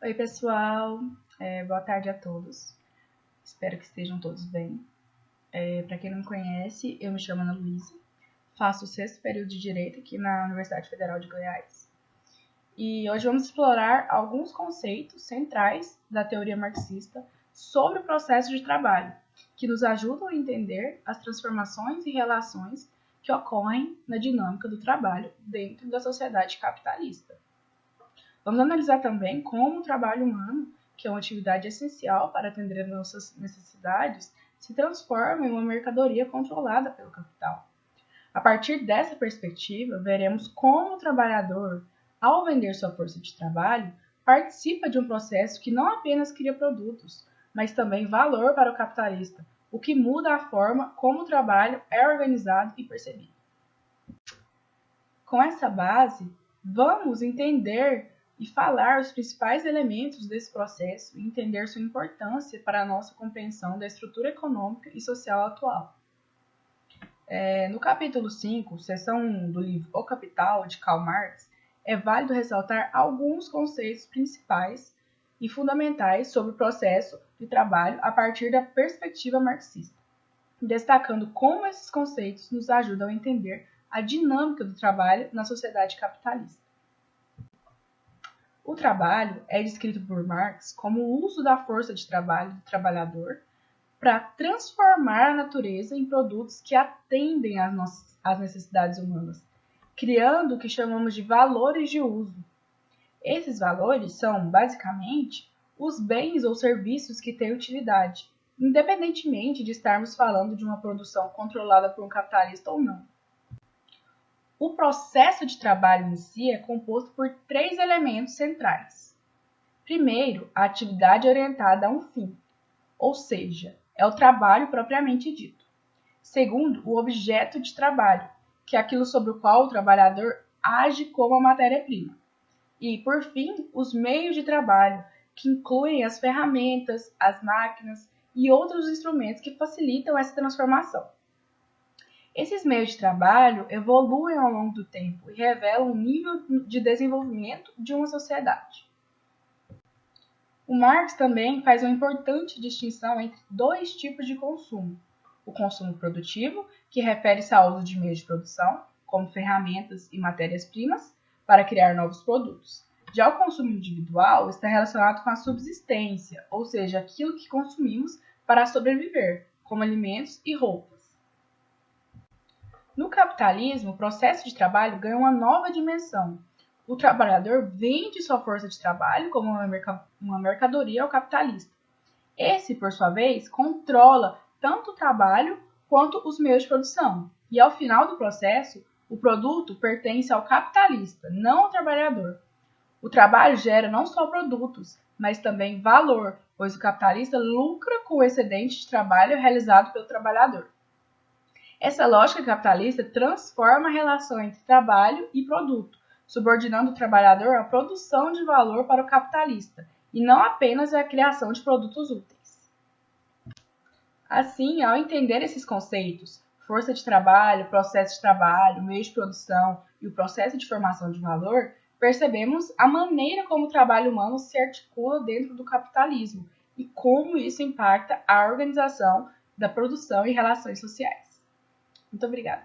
Oi, pessoal. Boa tarde a todos. Espero que estejam todos bem. Para quem não me conhece, eu me chamo Ana Luísa. Faço o 6º período de Direito aqui na Universidade Federal de Goiás. E hoje vamos explorar alguns conceitos centrais da teoria marxista sobre o processo de trabalho, que nos ajudam a entender as transformações e relações que ocorrem na dinâmica do trabalho dentro da sociedade capitalista. Vamos analisar também como o trabalho humano, que é uma atividade essencial para atender às nossas necessidades, se transforma em uma mercadoria controlada pelo capital. A partir dessa perspectiva, veremos como o trabalhador, ao vender sua força de trabalho, participa de um processo que não apenas cria produtos, mas também valor para o capitalista, o que muda a forma como o trabalho é organizado e percebido. Com essa base, vamos entender e falar os principais elementos desse processo e entender sua importância para a nossa compreensão da estrutura econômica e social atual. No capítulo 5, seção 1 do livro O Capital, de Karl Marx, é válido ressaltar alguns conceitos principais e fundamentais sobre o processo de trabalho a partir da perspectiva marxista, destacando como esses conceitos nos ajudam a entender a dinâmica do trabalho na sociedade capitalista. O trabalho é descrito por Marx como o uso da força de trabalho do trabalhador para transformar a natureza em produtos que atendem às necessidades humanas, criando o que chamamos de valores de uso. Esses valores são, basicamente, os bens ou serviços que têm utilidade, independentemente de estarmos falando de uma produção controlada por um capitalista ou não. O processo de trabalho em si é composto por 3 elementos centrais. Primeiro, a atividade orientada a um fim, ou seja, é o trabalho propriamente dito. Segundo, o objeto de trabalho, que é aquilo sobre o qual o trabalhador age como a matéria-prima. E, por fim, os meios de trabalho, que incluem as ferramentas, as máquinas e outros instrumentos que facilitam essa transformação. Esses meios de trabalho evoluem ao longo do tempo e revelam o nível de desenvolvimento de uma sociedade. O Marx também faz uma importante distinção entre 2 tipos de consumo. O consumo produtivo, que refere-se ao uso de meios de produção, como ferramentas e matérias-primas, para criar novos produtos. Já o consumo individual está relacionado com a subsistência, ou seja, aquilo que consumimos para sobreviver, como alimentos e roupas. No capitalismo, o processo de trabalho ganha uma nova dimensão. O trabalhador vende sua força de trabalho como uma mercadoria ao capitalista. Esse, por sua vez, controla tanto o trabalho quanto os meios de produção. E ao final do processo, o produto pertence ao capitalista, não ao trabalhador. O trabalho gera não só produtos, mas também valor, pois o capitalista lucra com o excedente de trabalho realizado pelo trabalhador. Essa lógica capitalista transforma a relação entre trabalho e produto, subordinando o trabalhador à produção de valor para o capitalista, e não apenas à criação de produtos úteis. Assim, ao entender esses conceitos, força de trabalho, processo de trabalho, meio de produção e o processo de formação de valor, percebemos a maneira como o trabalho humano se articula dentro do capitalismo e como isso impacta a organização da produção e relações sociais. Muito obrigada.